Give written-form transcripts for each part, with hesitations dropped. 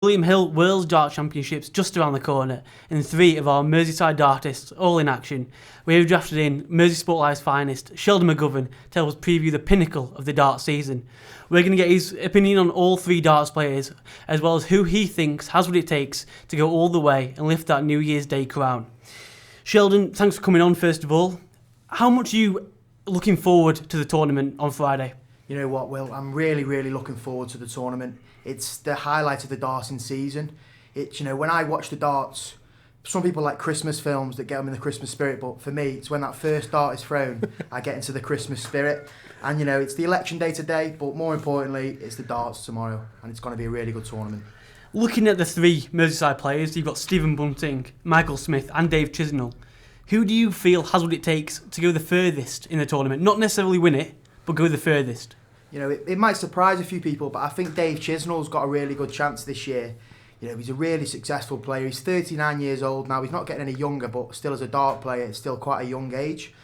William Hill World Dart Championships just around the corner, and three of our Merseyside dartists all in action. We have drafted in MerseySportLive's finest, Sheldon McGovern, to help us preview the pinnacle of the dart season. We're going to get his opinion on all three darts players, as well as who he thinks has what it takes to go all the way and lift that New Year's Day crown. Sheldon, thanks for coming on first of all. How much are you looking forward to the tournament on Friday? You know what, Will? I'm really looking forward to the tournament. It's the highlight of the darting season. It's, when I watch the darts, some people like Christmas films that get them in the Christmas spirit, but for me, it's when that first dart is thrown, I get into the Christmas spirit. And, it's the election day today, but more importantly, it's the darts tomorrow, and it's going to be a really good tournament. Looking at the three Merseyside players, you've got Stephen Bunting, Michael Smith and Dave Chisnell. Who do you feel has what it takes to go the furthest in the tournament? Not necessarily win it, but go the furthest. It might surprise a few people, but I think Dave Chisnell's got a really good chance this year. He's a really successful player. He's 39 years old now. He's not getting any younger, but still as a dart player, it's still quite a young age.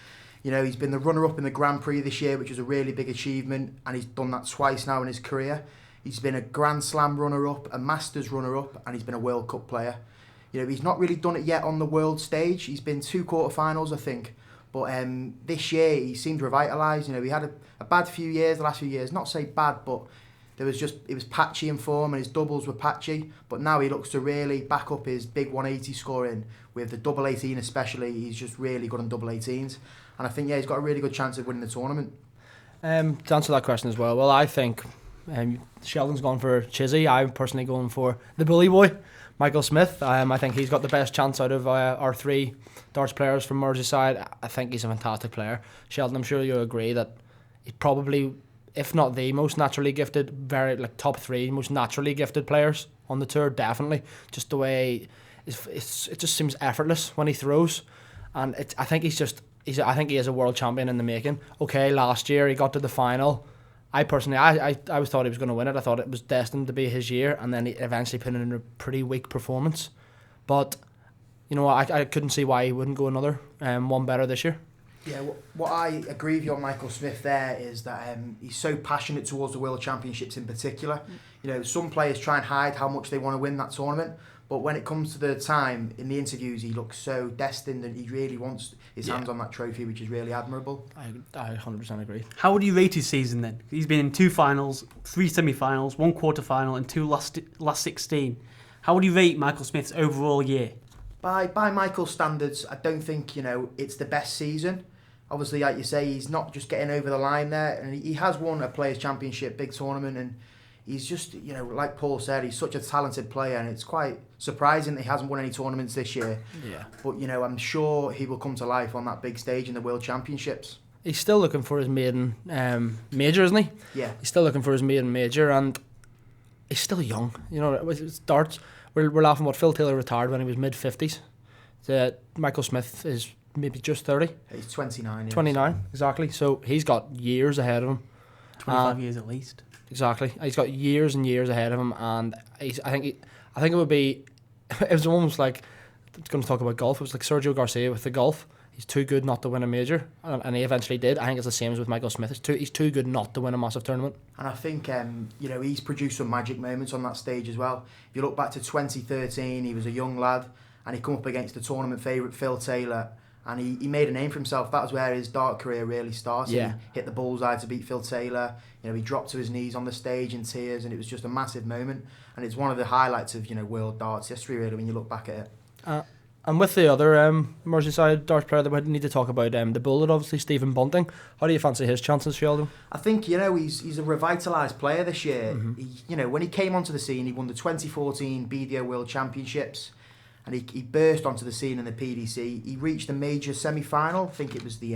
He's been the runner-up in the Grand Prix this year, which is a really big achievement, and he's done that twice now in his career. He's been a Grand Slam runner-up, a Masters runner-up, and he's been a World Cup player. He's not really done it yet on the world stage. He's been 2 quarterfinals, I think. But this year, he seemed revitalised. He had a bad few years, the last few years. Not say bad, but it was patchy in form and his doubles were patchy. But now he looks to really back up his big 180 scoring with the double 18 especially. He's just really good on double 18s. And I think, he's got a really good chance of winning the tournament. To answer that question as well, I think Sheldon's gone for Chizzy. I'm personally going for the bully boy, Michael Smith. I think he's got the best chance out of our 3 darts players from Merseyside. I think he's a fantastic player. Sheldon, I'm sure you'll agree that he's probably, if not the most naturally gifted, top 3 most naturally gifted players on the tour, definitely. Just the way it just seems effortless when he throws, and I think I think he is a world champion in the making. Okay, last year he got to the final. I personally, I thought he was going to win it. I thought it was destined to be his year, and then he eventually put in a pretty weak performance. But I couldn't see why he wouldn't go another one better this year. Yeah, what I agree with you on Michael Smith there is that he's so passionate towards the World Championships in particular. Some players try and hide how much they want to win that tournament, but when it comes to the time in the interviews, he looks so destined and he really wants his hands on that trophy, which is really admirable. I 100% agree. How would you rate his season then? He's been in 2 finals, 3 semi-finals, 1 quarter-final and 2 last 16. How would you rate Michael Smith's overall year? By Michael's standards, I don't think it's the best season. Obviously, like you say, he's not just getting over the line there, and he has won a Players' Championship, big tournament, and he's just, like Paul said, he's such a talented player, and it's quite surprising that he hasn't won any tournaments this year. Yeah. But, I'm sure he will come to life on that big stage in the World Championships. He's still looking for his maiden major, isn't he? Yeah. He's still looking for his maiden major, and he's still young. It's darts. We're laughing what Phil Taylor retired when he was mid-50s. Michael Smith is maybe just 30. He's 29. 29, exactly. So he's got years ahead of him. 25 years at least. Exactly. He's got years and years ahead of him, and I think it would be. It was almost like, it's going to talk about golf. It was like Sergio Garcia with the golf. He's too good not to win a major, and he eventually did. I think it's the same as with Michael Smith. He's too good not to win a massive tournament. And I think he's produced some magic moments on that stage as well. If you look back to 2013, he was a young lad, and he come up against the tournament favourite Phil Taylor. And he made a name for himself. That was where his dart career really started. Yeah. He hit the bullseye to beat Phil Taylor. He dropped to his knees on the stage in tears, and it was just a massive moment. And it's one of the highlights of world darts history, really, when you look back at it. And with the other Merseyside darts player that we need to talk about, the bullet, obviously, Stephen Bunting. How do you fancy his chances, Sheldon? I think he's a revitalised player this year. Mm-hmm. When he came onto the scene, he won the 2014 BDO World Championships. And he burst onto the scene in the PDC. He reached the major semi-final. I think it was the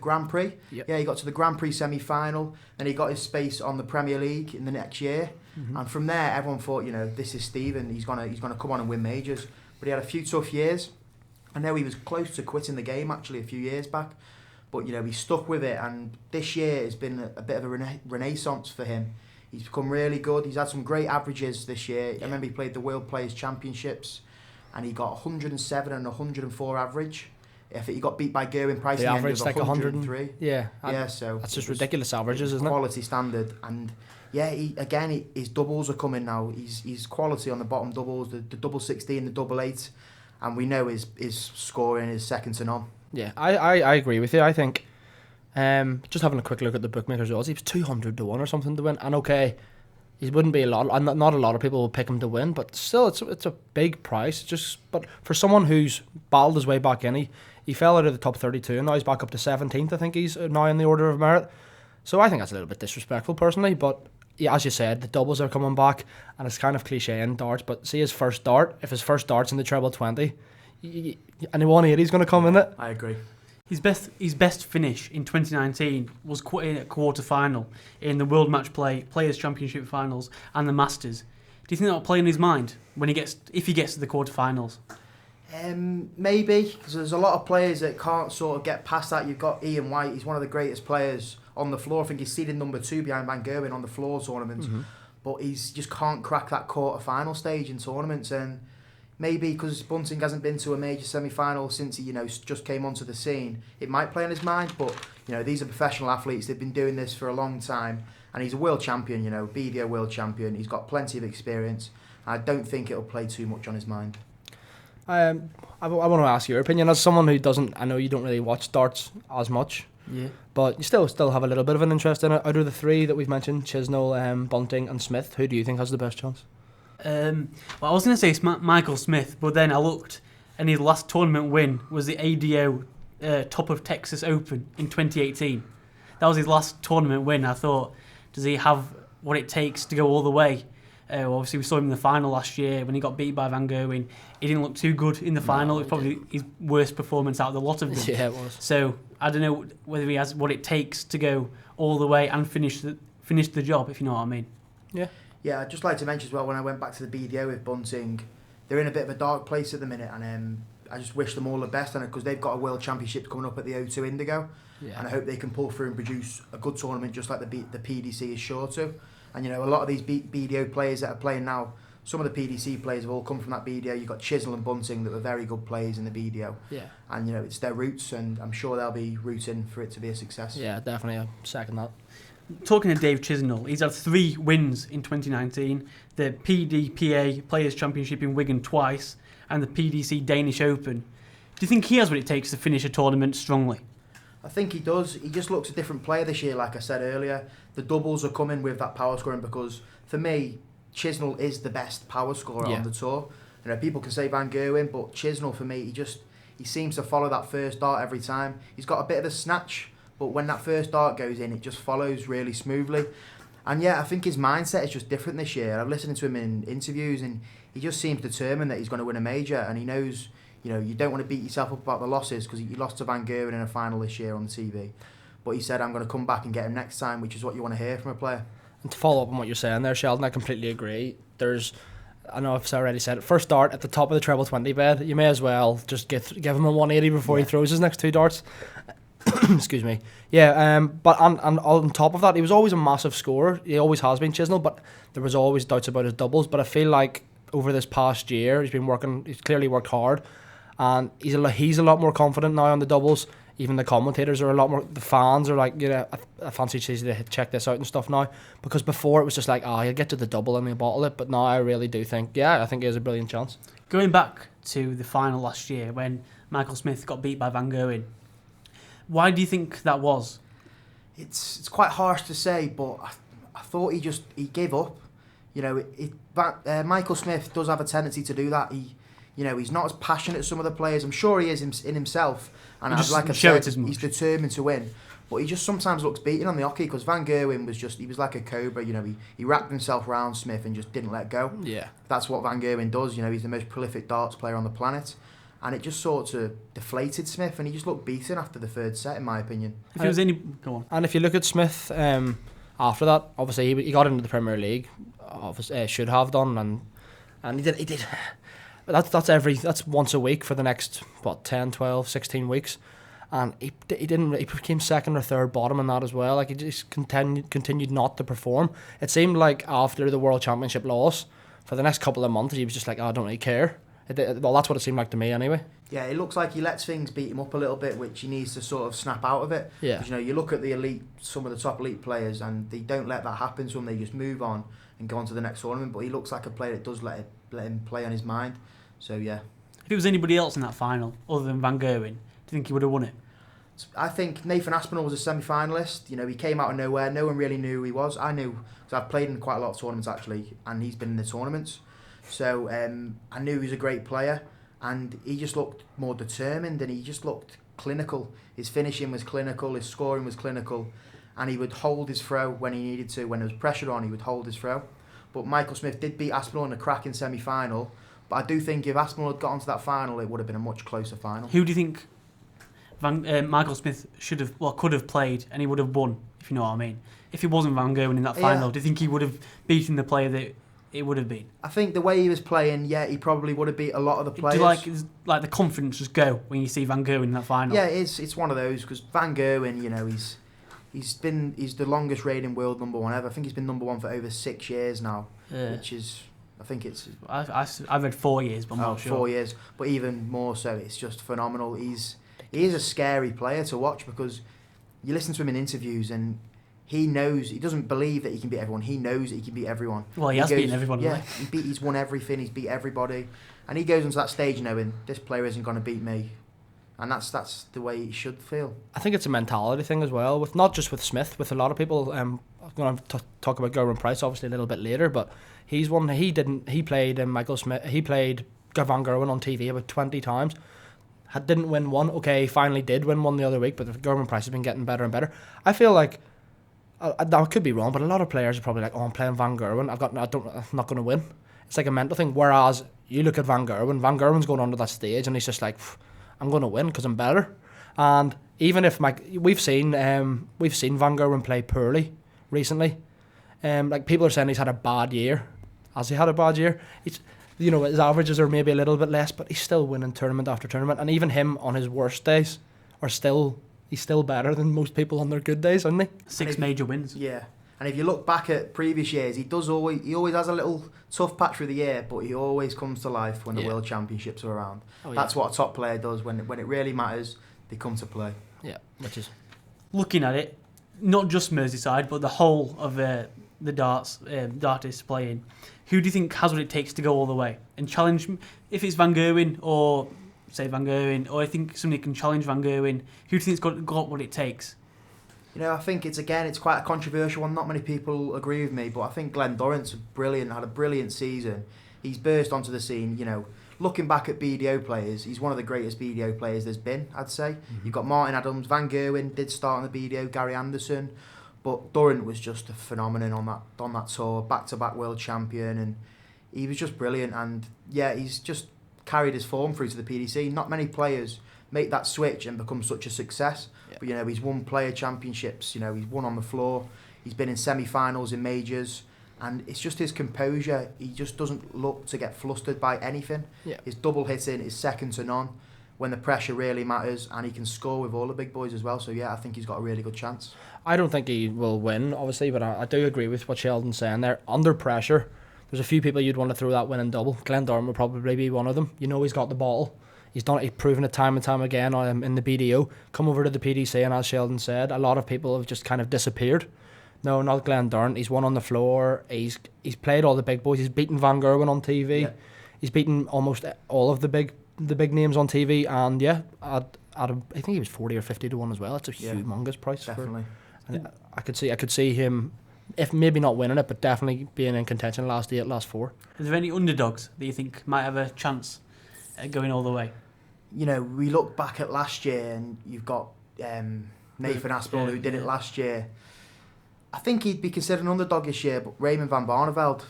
Grand Prix. Yep. Yeah, he got to the Grand Prix semi-final. Then he got his space on the Premier League in the next year. Mm-hmm. And from there, everyone thought, this is Stephen. He's gonna come on and win majors. But he had a few tough years. I know he was close to quitting the game actually a few years back. But he stuck with it. And this year has been a bit of a renaissance for him. He's become really good. He's had some great averages this year. I remember he played the World Players Championships, and he got 107 and 104 average I think he got beat by Gerwin Price The in the end. average It was like 103. Yeah, So that's just it was ridiculous averages, isn't it? quality standard. And yeah, his doubles are coming now. He's quality on the bottom doubles, the double 16, the double 8, and we know his scoring is second to none. Yeah, I agree with you. I think just having a quick look at the bookmakers odds, he was 200 to 1 or something to win. And okay, he wouldn't be a lot. Not a lot of people will pick him to win, but still, it's a big price. But for someone who's battled his way back in, he fell out of the top 32, and now he's back up to 17th. I think he's now in the order of merit. So I think that's a little bit disrespectful, personally. But yeah, as you said, the doubles are coming back, and it's kind of cliche in darts. But see his first dart. If his first dart's in the treble 20, and the 180's going to come in it. I agree. His best finish in 2019 was in a quarter final in the World Match Play Players Championship Finals and the Masters. Do you think that will play in his mind if he gets to the quarterfinals? Maybe, because there's a lot of players that can't sort of get past that. You've got Ian White. He's one of the greatest players on the floor. I think he's seeded number 2 behind Van Gerwen on the floor tournaments. Mm-hmm. But he's just can't crack that quarter-final stage in tournaments. And maybe because Bunting hasn't been to a major semi-final since he, just came onto the scene, it might play on his mind. But, these are professional athletes. They've been doing this for a long time. And he's a world champion, BDO world champion. He's got plenty of experience. I don't think it'll play too much on his mind. I want to ask your opinion as someone who doesn't. I know you don't really watch darts as much. Yeah. But you still have a little bit of an interest in it. Out of the 3 that we've mentioned, Chisnall, Bunting, and Smith, who do you think has the best chance? Well, I was going to say Michael Smith, but then I looked, and his last tournament win was the ADO Top of Texas Open in 2018. That was his last tournament win. I thought, does he have what it takes to go all the way? Obviously, we saw him in the final last year when he got beat by Van Gerwen. He didn't look too good in the final. It was probably his worst performance out of the lot of them. Yeah, it was. So I don't know whether he has what it takes to go all the way and finish the job, if you know what I mean. Yeah. Yeah, I'd just like to mention as well, when I went back to the BDO with Bunting, they're in a bit of a dark place at the minute, and I just wish them all the best on it, because they've got a World Championship coming up at the O2 Indigo, and I hope they can pull through and produce a good tournament just like the PDC is sure to. And a lot of these BDO players that are playing now, some of the PDC players have all come from that BDO. You've got Chisnall and Bunting that were very good players in the BDO. Yeah. And it's their roots, and I'm sure they'll be rooting for it to be a success. Yeah, definitely. I second that. Talking to Dave Chisnall, he's had 3 wins in 2019, the PDPA Players Championship in Wigan twice, and the PDC Danish Open. Do you think he has what it takes to finish a tournament strongly? I think he does. He just looks a different player this year, like I said earlier. The doubles are coming with that power scoring, because for me, Chisnall is the best power scorer on the tour. People can say Van Gerwen, but Chisnall for me, he seems to follow that first dart every time. He's got a bit of a snatch, but when that first dart goes in, it just follows really smoothly. And yeah, I think his mindset is just different this year. I've listened to him in interviews, and he just seems determined that he's going to win a major, and he knows, you don't want to beat yourself up about the losses, because he lost to Van Gerwen in a final this year on the TV. But he said, I'm going to come back and get him next time, which is what you want to hear from a player. And to follow up on what you're saying there, Sheldon, I completely agree. I know I've already said it, first dart at the top of the treble 20 bed, you may as well just give him a 180 before he throws his next 2 darts. Excuse me. Yeah, but on top of that, he was always a massive scorer. He always has been, Chisnall, but there was always doubts about his doubles. But I feel like over this past year, he's clearly worked hard, and he's a lot more confident now on the doubles. Even the commentators are a lot more. The fans are like, I fancy to check this out and stuff now. Because before it was just like, he'll get to the double and he'll bottle it. But now I really do think, I think he has a brilliant chance. Going back to the final last year when Michael Smith got beat by Van Gerwen, why do you think that was? It's quite harsh to say, but I thought he gave up. Michael Smith does have a tendency to do that. He's not as passionate as some of the players. I'm sure he is in himself. And like I said, he's determined to win. But he just sometimes looks beaten on the hockey, because Van Gerwen he was like a cobra. He wrapped himself around Smith and just didn't let go. Yeah. That's what Van Gerwen does. He's the most prolific darts player on the planet. And it just sort of deflated Smith, and he just looked beaten after the 3rd set, in my opinion. Go on. And if you look at Smith, after that, obviously he got into the Premier League, obviously should have done, and he did. That's once a week for the next 10, 12, 16 weeks, and he became 2nd or 3rd bottom in that as well. Like, he just continued not to perform. It seemed like after the World Championship loss, for the next couple of months he was just like, I don't really care. Well, that's what it seemed like to me anyway. Yeah, it looks like he lets things beat him up a little bit, which he needs to sort of snap out of it. Yeah. 'Cause, you look at the elite, some of the top elite players, and they don't let that happen to them. They just move on and go on to the next tournament. But he looks like a player that does let him play on his mind. So yeah. If it was anybody else in that final other than Van Gerwen, do you think he would have won it? I think Nathan Aspinall was a semi-finalist. He came out of nowhere. No one really knew who he was. I knew, because I've played in quite a lot of tournaments actually, and he's been in the tournaments. So I knew he was a great player. And he just looked more determined, and he just looked clinical. His finishing was clinical, his scoring was clinical, and he would hold his throw when he needed to. When there was pressure on, he would hold his throw. But Michael Smith did beat Aspinall in a cracking semi-final. But I do think if Aspinall had got onto that final, it would have been a much closer final. Who do you think Michael Smith could have played and he would have won, if you know what I mean? If it wasn't Van Gerwen in that final, do you think he would have beaten the player that it would have been? I think the way he was playing, he probably would have beat a lot of the players. Do you like the confidence just go when you see Van Gerwen in that final? Yeah, it's one of those, because Van Gerwen, he's the longest reigning world number one ever. I think he's been number one for over 6 years now, which is, I think it's... I've read 4 years, but I'm not sure. 4 years, but even more so, it's just phenomenal. He is a scary player to watch, because you listen to him in interviews and he knows, he doesn't believe that he can beat everyone. He knows that he can beat everyone. Well, he has beaten everyone. Yeah, he's won everything. He's beat everybody, and he goes onto that stage knowing this player isn't going to beat me, and that's the way he should feel. I think it's a mentality thing as well, with not just with Smith, with a lot of people. I'm going to talk about Gerwyn Price obviously a little bit later, but he played Michael Smith. He played Van Gerwen on TV about 20 times. Didn't win one. Okay, he finally did win one the other week, but Gerwyn Price has been getting better and better. I feel like, I could be wrong, but a lot of players are probably like, I'm playing Van Gerwen. I'm not going to win. It's like a mental thing. Whereas you look at Van Gerwen's going onto that stage and he's just like, I'm going to win because I'm better. And even if we've seen Van Gerwen play poorly recently. Like people are saying he's had a bad year. Has he had a bad year? His averages are maybe a little bit less, but he's still winning tournament after tournament. And even him on his worst days he's still better than most people on their good days, isn't he? 6 major wins. Yeah. And if you look back at previous years, he always has a little tough patch through the year, but he always comes to life when the World Championships are around. That's what a top player does. When it really matters, they come to play. Yeah, which is... Looking at it, not just Merseyside, but the whole of the dartists playing, who do you think has what it takes to go all the way and challenge, if it's Van Gerwen or I think somebody can challenge Van Gerwen, who do you think's got what it takes? I think it's quite a controversial one. Not many people agree with me, but I think Glenn Dorrant's had a brilliant season. He's burst onto the scene. Looking back at BDO players, he's one of the greatest BDO players there's been, I'd say. Mm-hmm. You've got Martin Adams, Van Gerwen did start on the BDO, Gary Anderson, but Durrant was just a phenomenon on that tour, back-to-back world champion, and he was just brilliant. And he's just carried his form through to the PDC. Not many players make that switch and become such a success. Yeah. But he's won player championships. He's won on the floor. He's been in semi-finals in majors, and it's just his composure. He just doesn't look to get flustered by anything. Yeah. His double hitting is second to none when the pressure really matters, and he can score with all the big boys as well. So I think he's got a really good chance. I don't think he will win, obviously, but I do agree with what Sheldon's saying there. Under pressure, there's a few people you'd want to throw that winning double. Glenn Dorrant would probably be one of them. He's got the ball. He's proven it time and time again in the BDO. Come over to the PDC, and as Sheldon said, a lot of people have just kind of disappeared. No, not Glenn Dorrant. He's won on the floor. He's played all the big boys. He's beaten Van Gerwen on TV. Yeah. He's beaten almost all of the big names on TV. And I think he was 40 or 50 to 1 as well. That's a humongous price. Definitely. I could see him, if maybe not winning it, but definitely being in contention last 8, last 4. Is there any underdogs that you think might have a chance at going all the way? We look back at last year, and you've got Nathan Aspinall who did it last year. I think he'd be considered an underdog this year, but Raymond van Barneveld,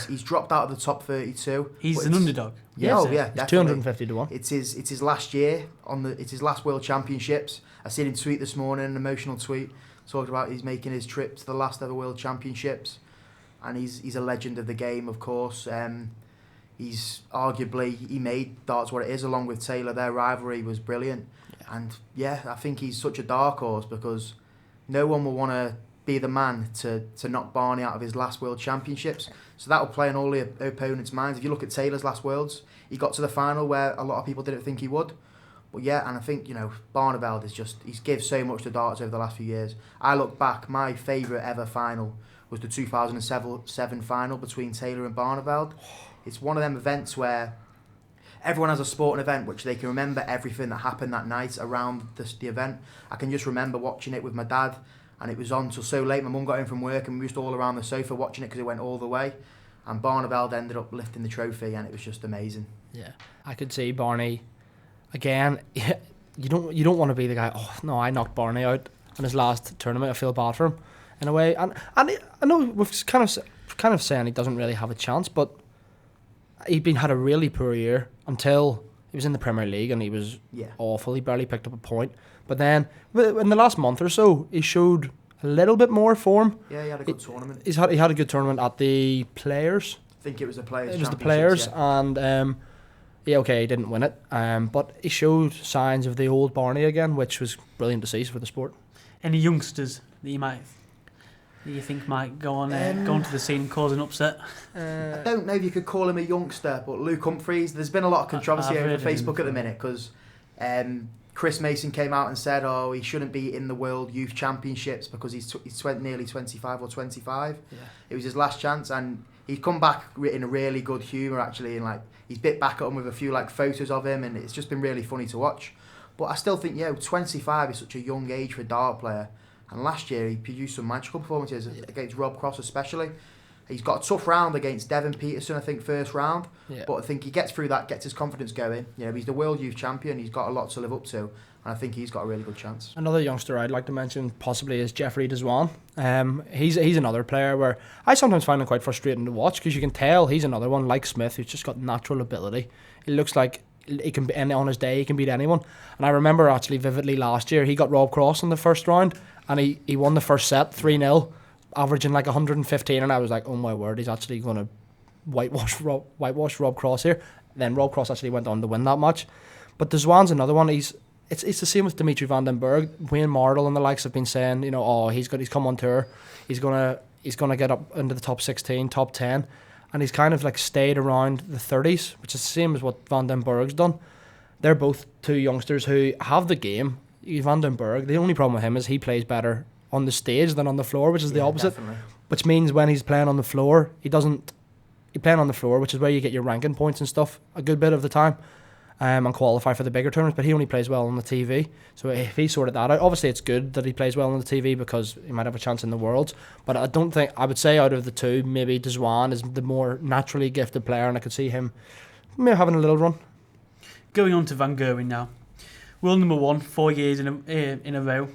he's dropped out of the top 32. He's an underdog. Yeah, it's 250 to 1. It's his last year it's his last World Championships. I seen him tweet this morning, an emotional tweet, talking about he's making his trip to the last ever World Championships, and he's a legend of the game, of course. He's arguably, he made darts what it is along with Taylor. Their rivalry was brilliant, and I think he's such a dark horse because no one will want to be the man to knock Barney out of his last World Championships. So that will play on all the opponents' minds. If you look at Taylor's last Worlds, he got to the final where a lot of people didn't think he would. But yeah, and I think, Barneveld he's given so much to darts over the last few years. I look back, my favourite ever final was the 2007 final between Taylor and Barneveld. It's one of them events where everyone has a sporting event which they can remember everything that happened that night around the event. I can just remember watching it with my dad, and it was on till so late. My mum got home from work and we were just all around the sofa watching it because it went all the way. And Barneveld ended up lifting the trophy, and it was just amazing. Yeah, I could see Barney again. You don't want to be the guy. Oh no, I knocked Barney out in his last tournament. I feel bad for him in a way, and I know we've kind of saying he doesn't really have a chance, but had a really poor year until he was in the Premier League, and he was awful. He barely picked up a point, but then in the last month or so, he showed a little bit more form. Yeah, he had a good tournament. He had a good tournament at the Players. I think it was the Players. It was the Players, and he didn't win it, but he showed signs of the old Barney again, which was brilliant to see for the sport. Any youngsters that you think might go onto the scene and cause an upset? I don't know if you could call him a youngster, but Luke Humphries, there's been a lot of controversy over Facebook at the minute because Chris Mason came out and said, he shouldn't be in the World Youth Championships because he's nearly 25 or 25. Yeah. It was his last chance, and he's come back in a really good humour actually, and he's bit back at him with a few photos of him, and it's just been really funny to watch. But I still think 25 is such a young age for a dart player. And last year he produced some magical performances against Rob Cross especially. He's got a tough round against Devon Peterson, I think, first round. Yeah. But I think he gets through that, gets his confidence going. He's the World Youth Champion. He's got a lot to live up to. And I think he's got a really good chance. Another youngster I'd like to mention possibly is Jeffrey Deswan. He's another player where I sometimes find him quite frustrating to watch because you can tell he's another one like Smith who's just got natural ability. He looks like he can be, on his day he can beat anyone. And I remember actually vividly last year he got Rob Cross in the first round, and he won the first set 3-0, averaging 115, and I was like, oh my word, he's actually going to whitewash Rob Cross here. Then Rob Cross actually went on to win that match. But Deswan's another one. It's the same with Dimitri van den Berg. Wayne Mardle and the likes have been saying, he's come on tour, he's gonna get up into the top 16, top 10, and he's kind of stayed around the 30s, which is the same as what van den Berg's done. They're both two youngsters who have the game. Van den Berg, the only problem with him is he plays better on the stage than on the floor, which is the opposite. Definitely. Which means when he's playing on the floor, he's playing on the floor, which is where you get your ranking points and stuff a good bit of the time, and qualify for the bigger tournaments. But he only plays well on the TV. So if he sorted that out, obviously it's good that he plays well on the TV because he might have a chance in the Worlds. But I would say out of the two, maybe Deswan is the more naturally gifted player, and I could see him maybe having a little run. Going on to Van Gerwen now. World number 1, 4 years in a row.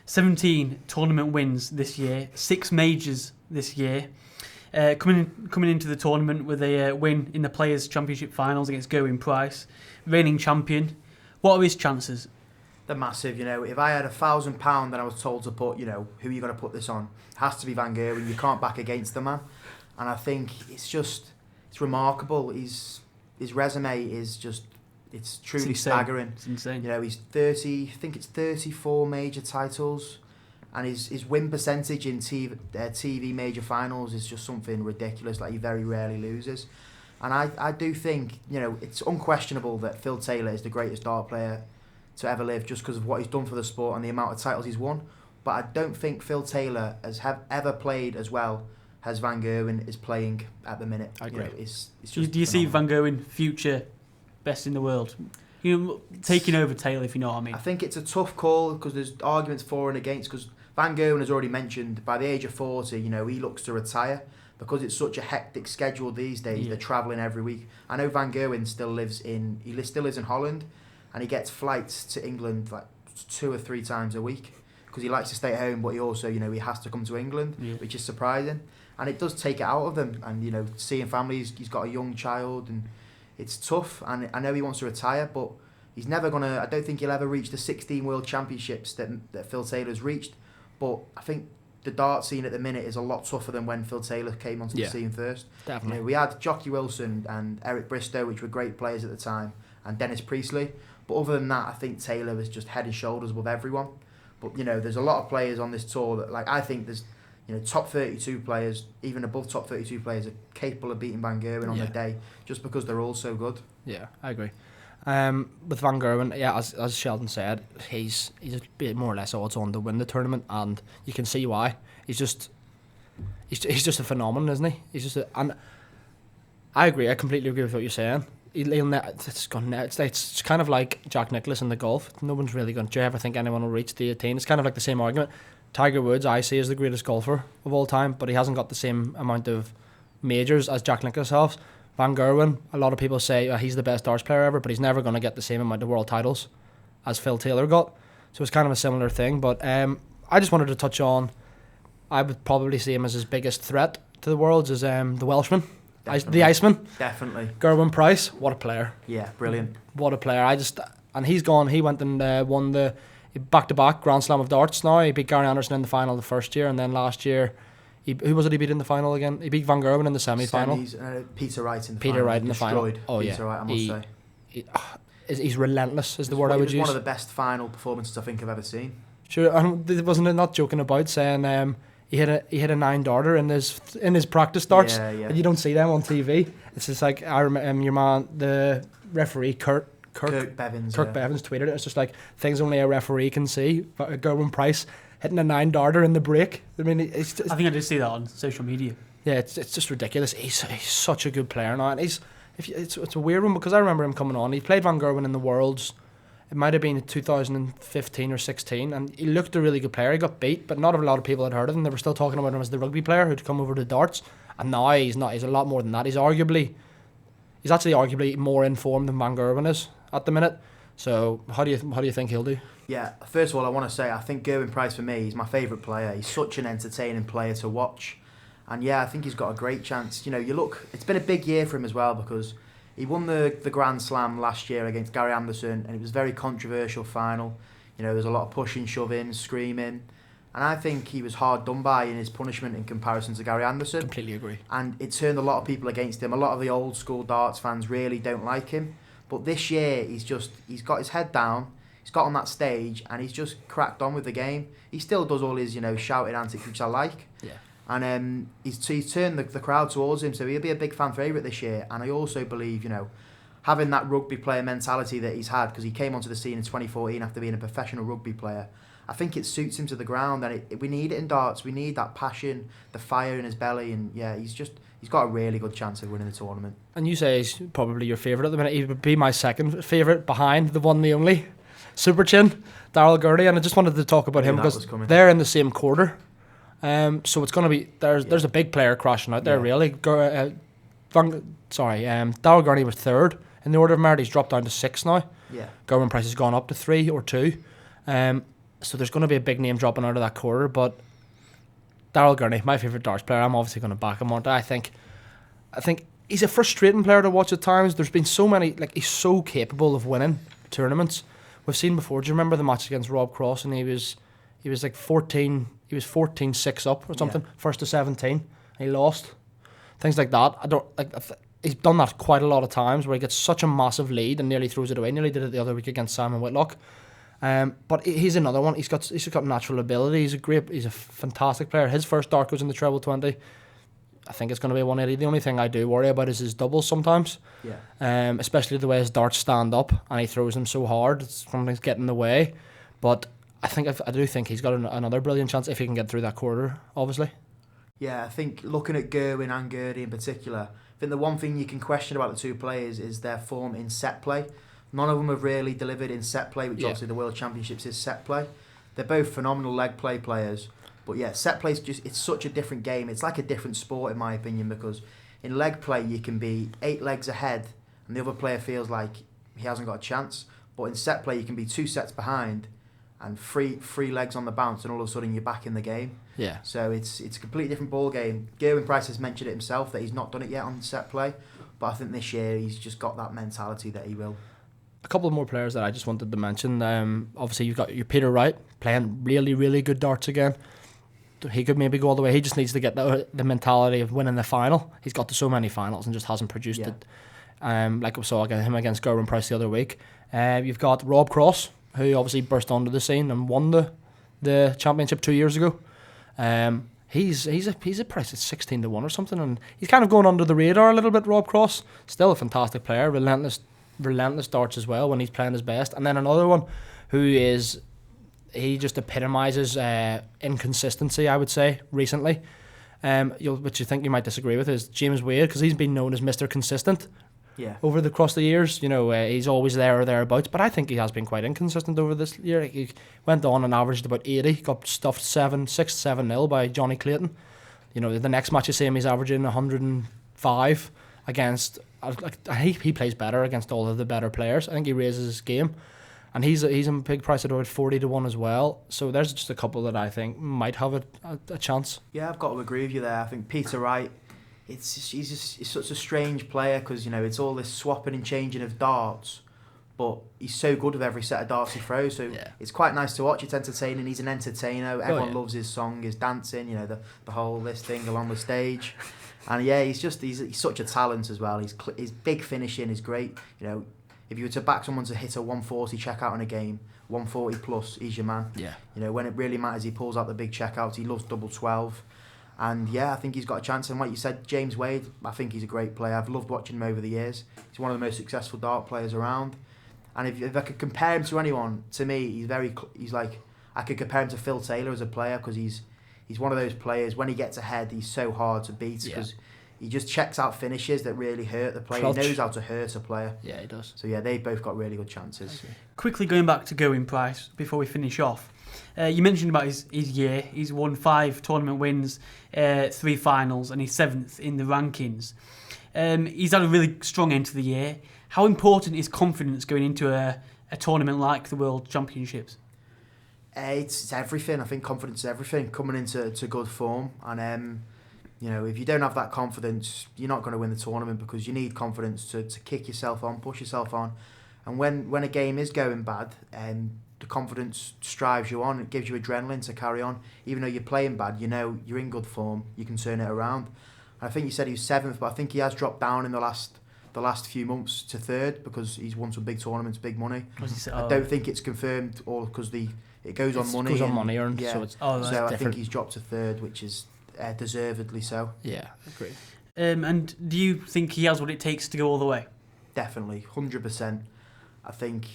17 tournament wins this year. 6 majors this year. Coming into the tournament with a win in the Players' Championship finals against Gerwyn Price, reigning champion. What are his chances? They're massive. If I had £1,000 and I was told to put, who are you going to put this on? It has to be Van Gerwen. You can't back against the man. And I think it's remarkable. His resume is just. It's truly staggering. It's insane. He's 30. I think it's 34 major titles, and his win percentage in TV major finals is just something ridiculous. He very rarely loses, and I do think it's unquestionable that Phil Taylor is the greatest dart player to ever live, just because of what he's done for the sport and the amount of titles he's won. But I don't think Phil Taylor has ever played as well as Van Gerwen is playing at the minute. I agree. It's just do you see Van Gerwen future best in the world? Taking over Taylor, if you know what I mean. I think it's a tough call because there's arguments for and against, because Van Gerwen has already mentioned by the age of 40, he looks to retire because it's such a hectic schedule these days. They're travelling every week. I know Van Gerwen still lives in Holland, and he gets flights to England 2 or 3 times a week because he likes to stay at home, but he also, he has to come to England, which is surprising. And it does take it out of them. And, seeing families, he's got a young child, and it's tough, and I know he wants to retire, but he's never I don't think he'll ever reach the 16 World Championships that Phil Taylor's reached. But I think the dart scene at the minute is a lot tougher than when Phil Taylor came onto the scene first. Definitely. We had Jockey Wilson and Eric Bristow, which were great players at the time, and Dennis Priestley. But other than that, I think Taylor was just head and shoulders above everyone. But, there's a lot of players on this tour that, I think there's, top 32 players, even above top 32 players, are capable of beating Van Gerwen on the day, just because they're all so good. Yeah, I agree. With Van Gerwen, as Sheldon said, he's a bit more or less odds on to win the tournament, and you can see why. He's just a phenomenon, isn't he? And I agree. I completely agree with what you're saying. It's kind of like Jack Nicklaus in the golf. No one's really going. Do you ever think anyone will reach the 18? It's kind of like the same argument. Tiger Woods, I see, is the greatest golfer of all time, but he hasn't got the same amount of majors as Jack Nicklaus has. Van Gerwen, a lot of people say he's the best darts player ever, but he's never going to get the same amount of world titles as Phil Taylor got. So it's kind of a similar thing. But I just wanted to touch on, I would probably see him as his biggest threat to the Worlds is the Welshman. The Iceman. Definitely. Gerwin Price, what a player. Yeah, brilliant. What a player. And he's gone, he went and won the back-to-back Grand Slam of darts now. He beat Gary Anderson in the final the first year, and then last year, who was it he beat in the final again? He beat Van Gerwen in the semi-final. Peter Wright in the final. Peter Wright in the final. Oh, Peter Wright, I must say. He's relentless, is the word I would use. It was one of the best final performances I think I've ever seen. Sure, wasn't it not joking about saying he hit a 9-darter in his practice darts, and you don't see them on TV. It's just like I remember your man, the referee Kirk Bevins. Bevins tweeted it. It's just like things only a referee can see. But Gerwin Price hitting a 9-darter in the break. I mean, I think I did see that on social media. Yeah, it's just ridiculous. He's such a good player now, and it's a weird one because I remember him coming on. He played Van Gerwen in the Worlds. It might have been 2015 or 16, and he looked a really good player. He got beat, but not a lot of people had heard of him. They were still talking about him as the rugby player who'd come over to darts, and now he's not. He's a lot more than that. He's actually arguably more informed than Van Gerwen is at the minute. So how do you think he'll do? Yeah, first of all, I want to say I think Gerwin Price for me, he's my favourite player. He's such an entertaining player to watch, and yeah, I think he's got a great chance. It's been a big year for him as well because he won the Grand Slam last year against Gary Anderson, and it was a very controversial final. There was a lot of pushing, shoving, screaming, and I think he was hard done by in his punishment in comparison to Gary Anderson. Completely agree. And it turned a lot of people against him. A lot of the old school darts fans really don't like him. But this year, he's got his head down, he's got on that stage, and he's just cracked on with the game. He still does all his, shouting antics, which I like. Yeah. And he's turned the crowd towards him, so he'll be a big fan favourite this year. And I also believe, having that rugby player mentality that he's had, because he came onto the scene in 2014 after being a professional rugby player, I think it suits him to the ground, and we need it in darts. We need that passion, the fire in his belly, and yeah, he's got a really good chance of winning the tournament. And you say he's probably your favourite at the minute. He would be my second favourite behind the one, the only Super Chin, Daryl Gurney, and I just wanted to talk about him because they're in the same quarter. So it's going to be there's a big player crashing out there really. Daryl Gurney was third in the order of merit. He's dropped down to 6 now. Yeah. Gerwin Price has gone up to 3 or 2. So there's going to be a big name dropping out of that quarter, but Daryl Gurney, my favourite darts player, I'm obviously going to back him on. I think he's a frustrating player to watch at times. There's been so many, he's so capable of winning tournaments. We've seen before. Do you remember the match against Rob Cross? And he was like 14. He was 14-6 up or something, first to 17. And he lost. Things like that. He's done that quite a lot of times where he gets such a massive lead and nearly throws it away. Nearly did it the other week against Simon Whitlock. But he's another one. He's got natural ability. He's a fantastic player. His first dart goes in the treble 20. I think it's going to be 180. The only thing I do worry about is his doubles sometimes. Yeah. Especially the way his darts stand up and he throws them so hard. Something's getting in the way. But I do think he's got another brilliant chance if he can get through that quarter, obviously. Yeah, I think looking at Gerwin and Gurney in particular, I think the one thing you can question about the two players is their form in set play. None of them have really delivered in set play, which obviously the World Championships is set play. They're both phenomenal leg play players. But yeah, set play is it's such a different game. It's like a different sport in my opinion, because in leg play you can be 8 legs ahead and the other player feels like he hasn't got a chance. But in set play you can be 2 sets behind and three legs on the bounce and all of a sudden you're back in the game. Yeah. So it's a completely different ball game. Gerwin Price has mentioned it himself that he's not done it yet on set play, but I think this year he's just got that mentality that he will. A couple of more players that I just wanted to mention. Obviously, you've got your Peter Wright playing really, really good darts again. He could maybe go all the way. He just needs to get the mentality of winning the final. He's got to so many finals and just hasn't produced it. Like we saw him against Gerwin Price the other week. You've got Rob Cross, who obviously burst onto the scene and won the championship 2 years ago. He's a price at 16 to 1 or something, and he's kind of going under the radar a little bit. Rob Cross, still a fantastic player, relentless darts as well when he's playing his best. And then another one he just epitomises inconsistency, I would say, recently. Which you think you might disagree with is James Wade, because he's been known as Mr. Consistent. Yeah. Over the course of the years, he's always there or thereabouts, but I think he has been quite inconsistent over this year. He went on and averaged about 80, got stuffed 6-7-0 by Johnny Clayton. The next match you see him, he's averaging 105 against. He plays better against all of the better players. I think he raises his game, and he's a big price at about 40 to 1 as well. So there's just a couple that I think might have a chance. Yeah, I've got to agree with you there. I think Peter Wright. He's such a strange player because it's all this swapping and changing of darts, but he's so good with every set of darts he throws. So it's quite nice to watch. It's entertaining. He's an entertainer. Everyone loves his song, his dancing. The whole this thing along the stage, and he's such a talent as well. His big finishing is great. If you were to back someone to hit a 140 checkout in a game, 140 plus, he's your man. Yeah. When it really matters, he pulls out the big checkouts. He loves double 12. And I think he's got a chance. And like you said, James Wade, I think he's a great player. I've loved watching him over the years. He's one of the most successful dart players around. And if I could compare him to anyone, to me, he's like, I could compare him to Phil Taylor as a player, because he's one of those players, when he gets ahead, he's so hard to beat, because he just checks out finishes that really hurt the player. He knows how to hurt a player. Yeah, he does. So they both got really good chances. Quickly going back to Gerwyn Price before we finish off. You mentioned about his year. He's won 5 tournament wins, 3 finals, and he's 7th in the rankings. He's had a really strong end to the year. How important is confidence going into a tournament like the World Championships? It's everything. I think confidence is everything. Coming into good form, and if you don't have that confidence, you're not going to win the tournament, because you need confidence to kick yourself on, push yourself on. And when a game is going bad, the confidence drives you on. It gives you adrenaline to carry on. Even though you're playing bad, you're in good form. You can turn it around. And I think you said he was 7th, but I think he has dropped down in the last few months to 3rd, because he's won some big tournaments, big money. I don't think it's confirmed, or because it goes on money. It goes on money earned, yeah. so it's so I think he's dropped to 3rd, which is deservedly so. Yeah, agreed. And do you think he has what it takes to go all the way? Definitely, 100%. I think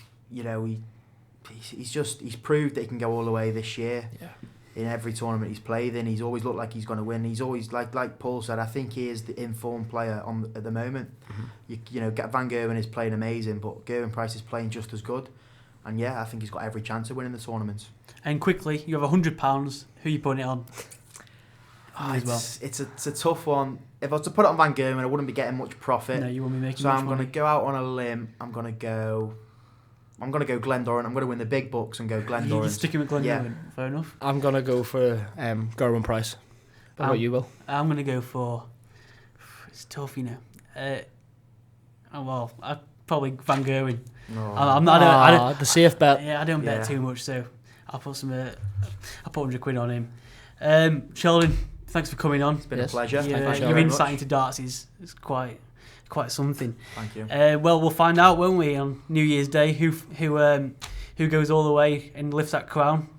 he's proved that he can go all the way this year. Yeah. In every tournament he's played in, he's always looked like he's going to win. He's always like Paul said. I think he is the informed player at the moment. Mm-hmm. Van Gerwen is playing amazing, but Gerwyn Price is playing just as good. And I think he's got every chance of winning the tournament. And quickly, you have £100. Who are you putting it on? It's a tough one. If I was to put it on Van Gerwen, I wouldn't be getting much profit. No, you won't be making so much I'm going to go out on a limb. I'm going to go Glendoran. I'm going to win the big bucks and go Glendoran. You're sticking with Glendoran. Yeah. Fair enough. I'm going to go for Gerwyn Price. What about you, Will? I'm going to go for... It's tough, I'd probably Van Gerwen. No. I don't, the safe bet. Yeah, I don't bet too much, so I'll put £100 on him. Sheldon, thanks for coming on. It's been a pleasure. Your insight into darts is quite something. Thank you. Well, we'll find out, won't we, on New Year's Day, who goes all the way and lifts that crown.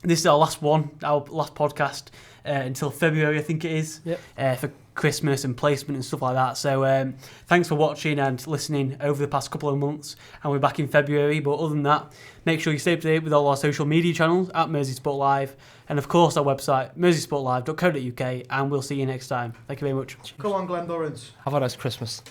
This is our last podcast until February, I think it is. Yep. For Christmas and placement and stuff like that. So thanks for watching and listening over the past couple of months, and we're back in February. But other than that, make sure you stay up to date with all our social media channels at MerseySportLive, and of course our website MerseySportLive.co.uk, and we'll see you next time. Thank you very much. Go on, Glendorans. Have a nice Christmas.